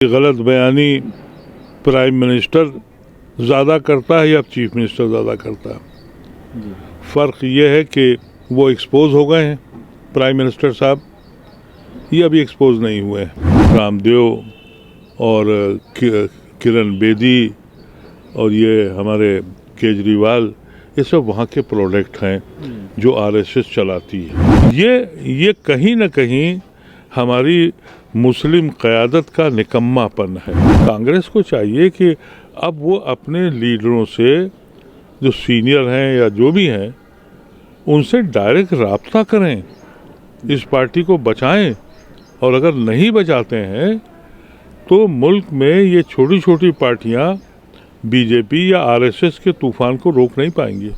गलत बयानी prime minister ज़्यादा करता है या चीफ मिनिस्टर ज़्यादा करता है। फ़र्क ये है कि वो एक्सपोज हो गए हैं, प्राइम मिनिस्टर साहब, ये अभी एक्सपोज नहीं हुए हैं। रामदेव और किरण बेदी और ये हमारे केजरीवाल, ये सब वहाँ के प्रोडक्ट हैं जो आरएसएस चलाती है। ये कहीं ना कहीं हमारी मुस्लिम क़यादत का निकम्मापन है। कांग्रेस को चाहिए कि अब वो अपने लीडरों से, जो सीनियर हैं या जो भी हैं, उनसे डायरेक्ट राब्ता करें, इस पार्टी को बचाएं। और अगर नहीं बचाते हैं तो मुल्क में ये छोटी छोटी पार्टियां बीजेपी या आरएसएस के तूफान को रोक नहीं पाएंगी।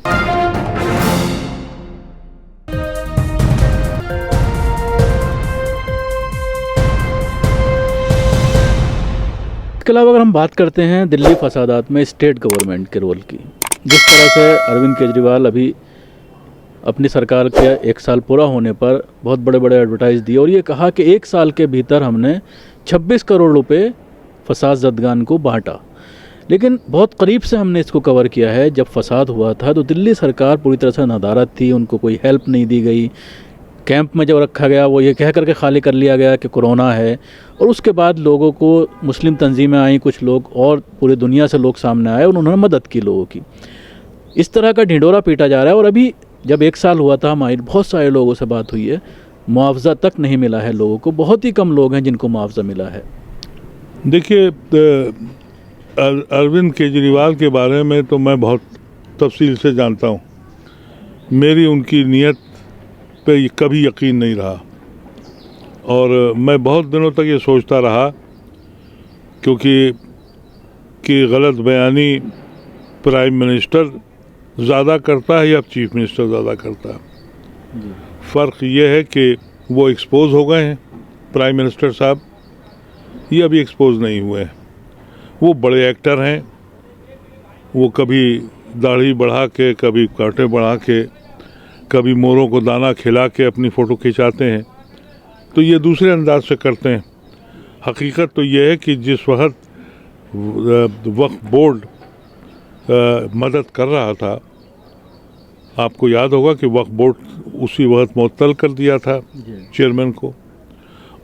इसके अलावा अगर हम बात करते हैं दिल्ली फसादात में स्टेट गवर्नमेंट के रोल की, जिस तरह से अरविंद केजरीवाल अभी अपनी सरकार के 1 साल पूरा होने पर बहुत बड़े बड़े एडवर्टाइज दिए और ये कहा कि 1 साल के भीतर हमने 26 करोड़ रुपए फसाद ज़दगान को बांटा। लेकिन बहुत करीब से हमने इसको कवर किया है। जब फसाद हुआ था तो दिल्ली सरकार पूरी तरह से नादारत थी, उनको कोई हेल्प नहीं दी गई। कैंप में जब रखा गया वो ये कह करके खाली कर लिया गया कि कोरोना है, और उसके बाद लोगों को मुस्लिम तंजीमें आई, कुछ लोग और पूरी दुनिया से लोग सामने आए और उन्होंने मदद की लोगों की। इस तरह का ढिंढोरा पीटा जा रहा है। और अभी जब 1 साल हुआ था, हमारी बहुत सारे लोगों से बात हुई है, मुआवजा तक नहीं मिला है लोगों को। बहुत ही कम लोग हैं जिनको मुआवजा मिला है। देखिए, अरविंद केजरीवाल के बारे में तो मैं बहुत तफसील से जानता हूँ। मेरी उनकी नीयत पे कभी यकीन नहीं रहा और मैं बहुत दिनों तक ये सोचता रहा, क्योंकि गलत बयानी प्राइम मिनिस्टर ज़्यादा करता है या चीफ मिनिस्टर ज़्यादा करता है। फ़र्क ये है कि वो एक्सपोज हो गए हैं, प्राइम मिनिस्टर साहब, ये अभी एक्सपोज नहीं हुए हैं। वो बड़े एक्टर हैं, वो कभी दाढ़ी बढ़ा के, कभी कांटे बढ़ा के, कभी मोरों को दाना खिला के अपनी फ़ोटो खिंचाते हैं, तो ये दूसरे अंदाज से करते हैं। हकीकत तो ये है कि जिस वक्त वक्फ बोर्ड मदद कर रहा था, आपको याद होगा कि वक्फ बोर्ड उसी वक्त मुअत्तल कर दिया था चेयरमैन को,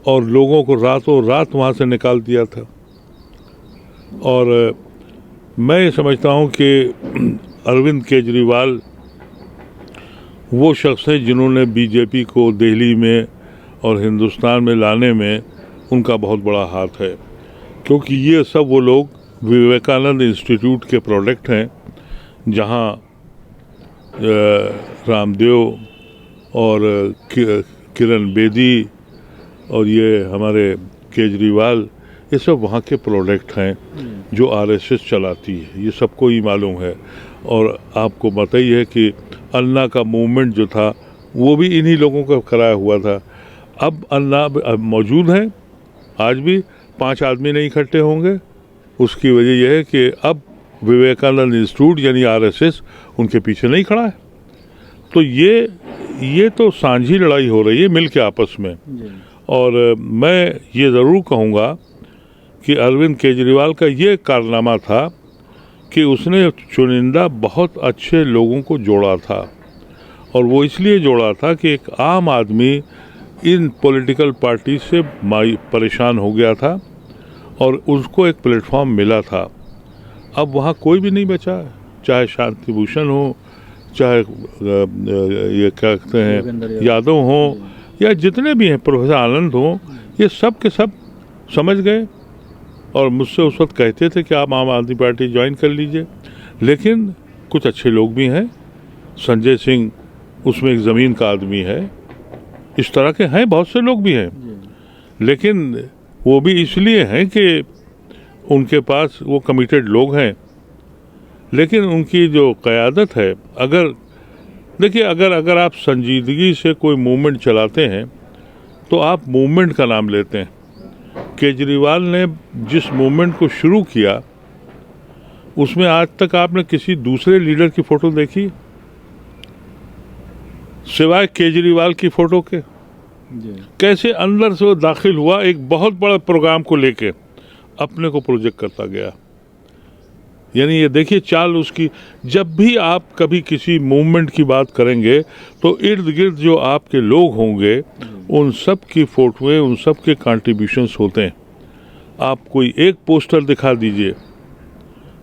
और लोगों को रातों रात वहाँ से निकाल दिया था। और मैं ये समझता हूँ कि अरविंद केजरीवाल वो शख्स हैं जिन्होंने बीजेपी को दिल्ली में और हिंदुस्तान में लाने में उनका बहुत बड़ा हाथ है, क्योंकि ये सब वो लोग विवेकानंद इंस्टीट्यूट के प्रोडक्ट हैं, जहाँ रामदेव और किरण बेदी और ये हमारे केजरीवाल, ये सब वहाँ के प्रोडक्ट हैं जो आरएसएस चलाती है। ये सबको ही मालूम है। और आपको पता ही है कि अन्ना का मूवमेंट जो था वो भी इन्हीं लोगों का कराया हुआ था। अब अन्ना मौजूद है, आज भी 5 आदमी नहीं इकट्ठे होंगे। उसकी वजह यह है कि अब विवेकानंद इंस्टीट्यूट यानी आरएसएस उनके पीछे नहीं खड़ा है। तो ये तो सांझी लड़ाई हो रही है मिल के आपस में। और मैं ये ज़रूर कहूँगा कि अरविंद केजरीवाल का ये कारनामा था कि उसने चुनिंदा बहुत अच्छे लोगों को जोड़ा था, और वो इसलिए जोड़ा था कि एक आम आदमी इन पॉलिटिकल पार्टी से परेशान हो गया था और उसको एक प्लेटफॉर्म मिला था। अब वहाँ कोई भी नहीं बचा है, चाहे शांति भूषण हो, चाहे ये क्या कहते हैं यादव हो, या जितने भी हैं, प्रोफेसर आनंद हो, ये सब के सब समझ गए और मुझसे उस वक्त कहते थे कि आप आम आदमी पार्टी ज्वाइन कर लीजिए। लेकिन कुछ अच्छे लोग भी हैं, संजय सिंह उसमें एक ज़मीन का आदमी है, इस तरह के हैं, बहुत से लोग भी हैं। लेकिन वो भी इसलिए हैं कि उनके पास वो कमिटेड लोग हैं। लेकिन उनकी जो क़यादत है, अगर आप संजीदगी से कोई मूवमेंट चलाते हैं तो आप मूवमेंट का नाम लेते हैं। केजरीवाल ने जिस मूवमेंट को शुरू किया उसमें आज तक आपने किसी दूसरे लीडर की फ़ोटो देखी सिवाय केजरीवाल की फ़ोटो के? कैसे अंदर से वो दाखिल हुआ एक बहुत बड़ा प्रोग्राम को लेके, अपने को प्रोजेक्ट करता गया। यानी ये देखिए चाल उसकी, जब भी आप कभी किसी मूवमेंट की बात करेंगे तो इर्द गिर्द जो आपके लोग होंगे उन सब की फोटोएं, उन सब के कंट्रीब्यूशंस होते हैं। आप कोई एक पोस्टर दिखा दीजिए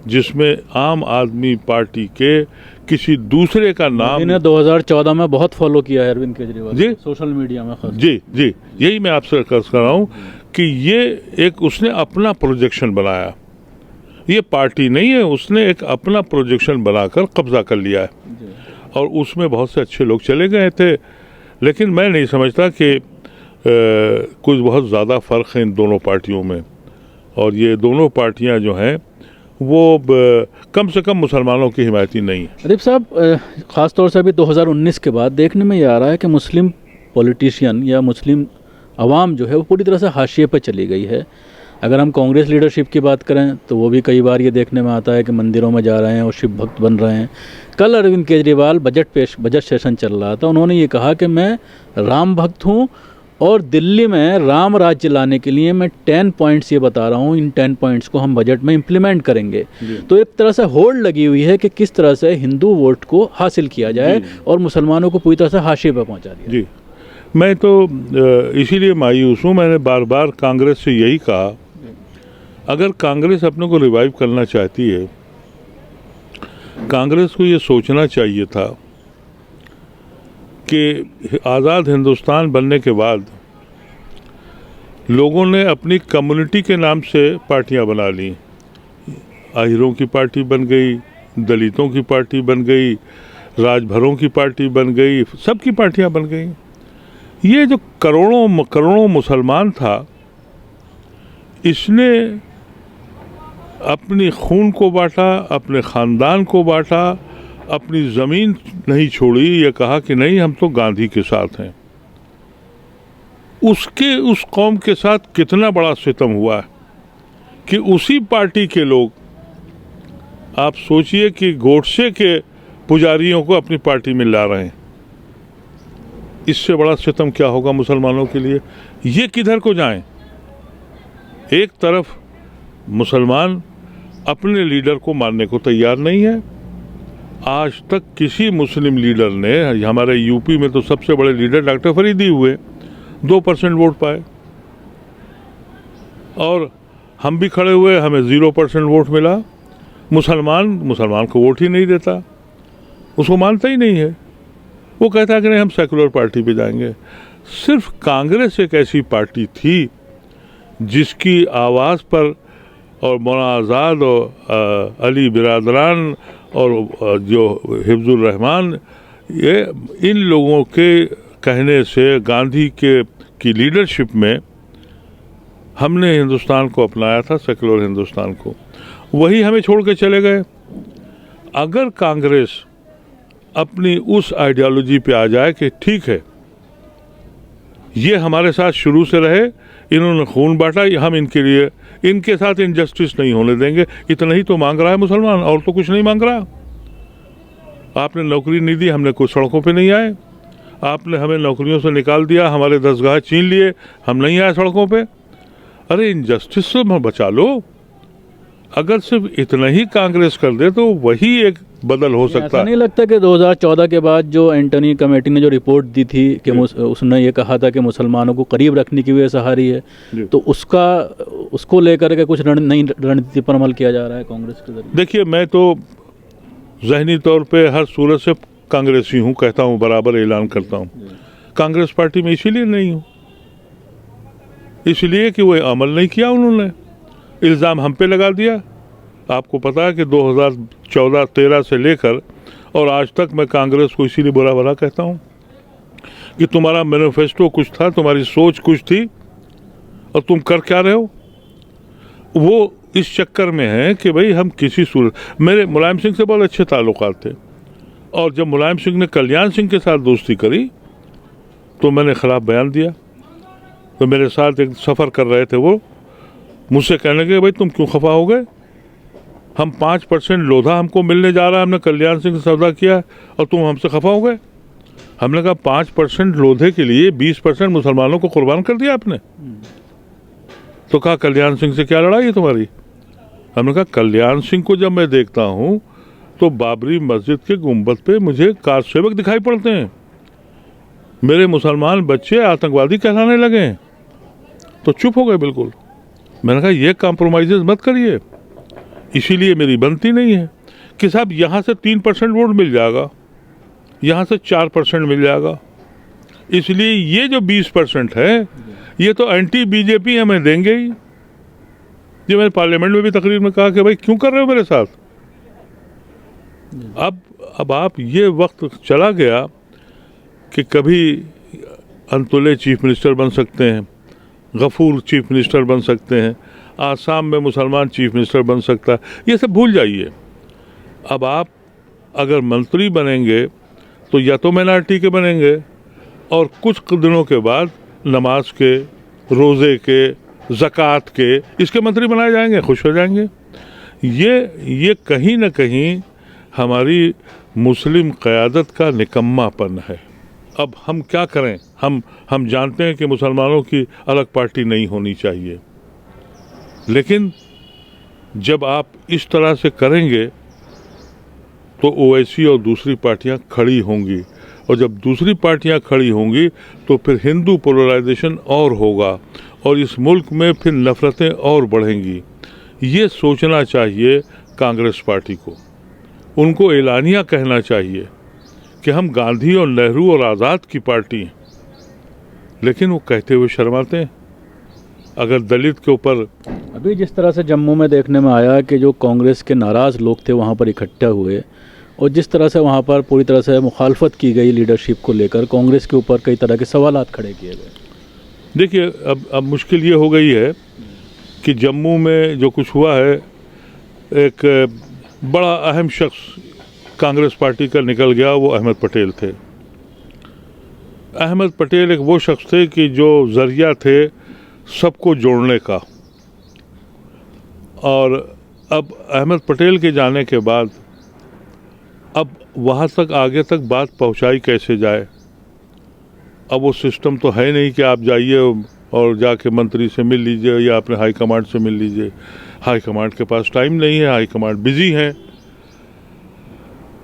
जिसमें आम आदमी पार्टी के किसी दूसरे का नाम। मैंने 2014 में बहुत फॉलो किया है अरविंद केजरीवाल जी, सोशल मीडिया में खास। जी जी, यही मैं आपसे अर्ज कर रहा हूँ कि ये एक उसने अपना प्रोजेक्शन बनाया, ये पार्टी नहीं है, उसने एक अपना प्रोजेक्शन बनाकर कब्जा कर लिया है और उसमें बहुत से अच्छे लोग चले गए थे। लेकिन मैं नहीं समझता कि कुछ बहुत ज़्यादा फ़र्क है इन दोनों पार्टियों में, और ये दोनों पार्टियां जो हैं वो कम से कम मुसलमानों की हिमायती नहीं है। अदीब साहब, ख़ास तौर से अभी 2019 के बाद देखने में ये आ रहा है कि मुस्लिम पॉलिटिशियन या मुस्लिम आवाम जो है वो पूरी तरह से हाशिए पर चली गई है। अगर हम कांग्रेस लीडरशिप की बात करें तो वो भी कई बार ये देखने में आता है कि मंदिरों में जा रहे हैं और शिव भक्त बन रहे हैं। कल अरविंद केजरीवाल बजट सेशन चल रहा था, उन्होंने ये कहा कि मैं राम भक्त हूँ और दिल्ली में राम राज्य लाने के लिए मैं 10 पॉइंट्स ये बता रहा हूँ, इन 10 पॉइंट्स को हम बजट में इम्प्लीमेंट करेंगे। तो एक तरह से होल्ड लगी हुई है कि किस तरह से हिंदू वोट को हासिल किया जाए और मुसलमानों को पूरी तरह से हाशिए पर पहुँचा दिया। जी, मैं तो इसीलिए मायूस हूँ। मैंने बार बार कांग्रेस से यही कहा, अगर कांग्रेस अपने को रिवाइव करना चाहती है, कांग्रेस को ये सोचना चाहिए था कि आज़ाद हिंदुस्तान बनने के बाद लोगों ने अपनी कम्युनिटी के नाम से पार्टियां बना ली। आहिरों की पार्टी बन गई, दलितों की पार्टी बन गई, राजभरों की पार्टी बन गई, सबकी पार्टियां बन गई। ये जो करोड़ों मुसलमान था, इसने अपनी खून को बांटा, अपने ख़ानदान को बांटा, अपनी ज़मीन नहीं छोड़ी। ये कहा कि नहीं, हम तो गांधी के साथ हैं। उस कौम के साथ कितना बड़ा सितम हुआ है कि उसी पार्टी के लोग, आप सोचिए कि गोडसे के पुजारियों को अपनी पार्टी में ला रहे हैं। इससे बड़ा सितम क्या होगा मुसलमानों के लिए? ये किधर को जाएं? एक तरफ मुसलमान अपने लीडर को मानने को तैयार नहीं है। आज तक किसी मुस्लिम लीडर ने, हमारे यूपी में तो सबसे बड़े लीडर डॉक्टर फरीदी हुए, 2% वोट पाए, और हम भी खड़े हुए, हमें 0% वोट मिला। मुसलमान को वोट ही नहीं देता, उसको मानता ही नहीं है। वो कहता है कि नहीं, हम सेकुलर पार्टी पे जाएंगे। सिर्फ कांग्रेस एक ऐसी पार्टी थी जिसकी आवाज़ पर और मौलाना आज़ाद और अली बिरादरान और जो हिफ्जुर रहमान, ये इन लोगों के कहने से गांधी की लीडरशिप में हमने हिंदुस्तान को अपनाया था, सेकुलर हिंदुस्तान को। वही हमें छोड़ के चले गए। अगर कांग्रेस अपनी उस आइडियोलॉजी पे आ जाए कि ठीक है, ये हमारे साथ शुरू से रहे, इन्होंने खून बांटा, हम इनके साथ इनजस्टिस नहीं होने देंगे, इतना ही तो मांग रहा है मुसलमान, और तो कुछ नहीं मांग रहा। आपने नौकरी नहीं दी, हमने कुछ सड़कों पे नहीं आए। आपने हमें नौकरियों से निकाल दिया, हमारे दसगाह छीन लिए, हम नहीं आए सड़कों पे। अरे इनजस्टिस से बचा लो। अगर सिर्फ इतना ही कांग्रेस कर दे तो वही एक बदल हो सकता है। ऐसा नहीं लगता कि 2014 के बाद जो एंटनी कमेटी ने जो रिपोर्ट दी थी कि उसने ये कहा था कि मुसलमानों को करीब रखने की वजह से हारी है, तो उसको लेकर के कुछ नई रणनीति पर अमल किया जा रहा है कांग्रेस के जरिए? देखिए, मैं तो ज़हनी तौर पे हर सूरत से कांग्रेसी हूँ, कहता हूँ, बराबर ऐलान करता हूँ। कांग्रेस पार्टी में इसीलिए नहीं हूँ, इसलिए कि वो अमल नहीं किया। उन्होंने इल्ज़ाम हम पे लगा दिया। आपको पता है कि 2014-13 से लेकर और आज तक मैं कांग्रेस को इसीलिए बुरा भला कहता हूँ कि तुम्हारा मैनिफेस्टो कुछ था, तुम्हारी सोच कुछ थी, और तुम कर क्या रहे हो। वो इस चक्कर में है कि भाई हम किसी सूरत, मेरे मुलायम सिंह से बहुत अच्छे ताल्लुकात थे, और जब मुलायम सिंह ने कल्याण सिंह के साथ दोस्ती करी तो मैंने खिलाफ बयान दिया। तो मेरे साथ एक सफ़र कर रहे थे, वो मुझसे कहने लगे, भाई तुम क्यों खफा हो गए, हम 5% लोधा हमको मिलने जा रहा है, हमने कल्याण सिंह से सौदा किया और तुम हमसे खफा हो गए। हमने कहा 5% लोधे के लिए 20% मुसलमानों को कुर्बान कर दिया आपने। तो कहा कल्याण सिंह से क्या लड़ाई है तुम्हारी? हमने कहा कल्याण सिंह को जब मैं देखता हूँ तो बाबरी मस्जिद के गुंबद पे मुझे कार सेवक दिखाई पड़ते हैं, मेरे मुसलमान बच्चे आतंकवादी कहलाने लगे हैं। तो चुप हो गए बिल्कुल। मैंने कहा ये कॉम्प्रोमाइज़ मत करिए, इसीलिए मेरी बनती नहीं है कि साहब यहाँ से 3% वोट मिल जाएगा, यहाँ से 4% मिल जाएगा, इसलिए ये जो 20% है ये तो एंटी बीजेपी हमें देंगे ही। ये मैंने पार्लियामेंट में भी तकरीर में कहा कि भाई क्यों कर रहे हो मेरे साथ। अब आप ये वक्त चला गया कि कभी अंतुले चीफ मिनिस्टर बन सकते हैं, गफूर चीफ मिनिस्टर बन सकते हैं, आसाम में मुसलमान चीफ मिनिस्टर बन सकता है, ये सब भूल जाइए। अब आप अगर मंत्री बनेंगे तो या तो माइनॉरिटी के बनेंगे और कुछ दिनों के बाद नमाज के, रोज़े के, ज़कात के, इसके मंत्री बनाए जाएंगे, खुश हो जाएंगे। ये कहीं ना कहीं हमारी मुस्लिम क़यादत का निकम्मापन है। अब हम क्या करें? हम जानते हैं कि मुसलमानों की अलग पार्टी नहीं होनी चाहिए, लेकिन जब आप इस तरह से करेंगे तो ओवैसी और दूसरी पार्टियां खड़ी होंगी, और जब दूसरी पार्टियां खड़ी होंगी तो फिर हिंदू पोलराइजेशन और होगा और इस मुल्क में फिर नफरतें और बढ़ेंगी। ये सोचना चाहिए कांग्रेस पार्टी को, उनको एलानिया कहना चाहिए कि हम गांधी और नेहरू और आज़ाद की पार्टी हैं, लेकिन वो कहते हुए शर्माते हैं। अगर दलित के ऊपर अभी जिस तरह से जम्मू में देखने में आया कि जो कांग्रेस के नाराज़ लोग थे वहाँ पर इकट्ठा हुए और जिस तरह से वहाँ पर पूरी तरह से मुखालफत की गई लीडरशिप को लेकर, कांग्रेस के ऊपर कई तरह के सवालात खड़े किए गए। देखिए अब मुश्किल ये हो गई है कि जम्मू में जो कुछ हुआ है, एक बड़ा अहम शख्स कांग्रेस पार्टी का निकल गया, वो अहमद पटेल थे। अहमद पटेल एक वो शख्स थे कि जो ज़रिया थे सबको जोड़ने का, और अब अहमद पटेल के जाने के बाद अब वहाँ तक आगे तक बात पहुँचाई कैसे जाए। अब वो सिस्टम तो है नहीं कि आप जाइए और जाके मंत्री से मिल लीजिए या अपने हाई कमांड से मिल लीजिए। हाई कमांड के पास टाइम नहीं है, हाई कमांड बिजी है।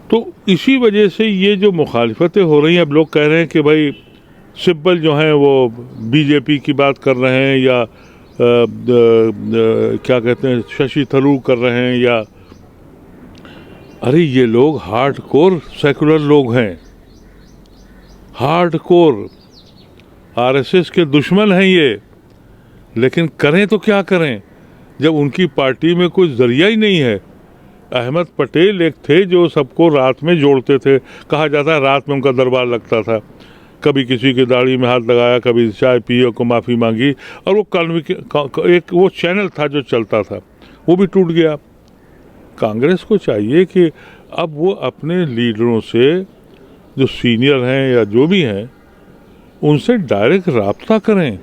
तो इसी वजह से ये जो मुखालिफतें हो रही हैं, अब लोग कह रहे हैं कि भाई सिब्बल जो हैं वो बीजेपी की बात कर रहे हैं या क्या कहते हैं शशि थरूर कर रहे हैं, या अरे ये लोग हार्डकोर सेकुलर लोग हैं, हार्डकोर आरएसएस के दुश्मन हैं ये। लेकिन करें तो क्या करें जब उनकी पार्टी में कोई जरिया ही नहीं है। अहमद पटेल एक थे जो सबको रात में जोड़ते थे, कहा जाता है रात में उनका दरबार लगता था, कभी किसी की दाढ़ी में हाथ लगाया, कभी चाय पिए को माफ़ी मांगी, और वो एक वो चैनल था जो चलता था, वो भी टूट गया। कांग्रेस को चाहिए कि अब वो अपने लीडरों से जो सीनियर हैं या जो भी हैं उनसे डायरेक्ट राब्ता करें,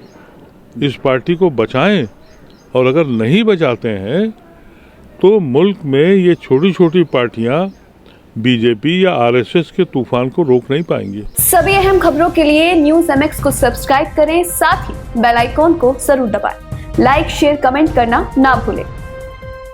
इस पार्टी को बचाएं, और अगर नहीं बचाते हैं तो मुल्क में ये छोटी छोटी पार्टियां बीजेपी या आरएसएस के तूफान को रोक नहीं पाएंगी। सभी अहम खबरों के लिए न्यूज़ MX को सब्सक्राइब करें, साथ ही बेल आइकॉन को जरूर दबाएं। लाइक, शेयर, कमेंट करना ना भूलें।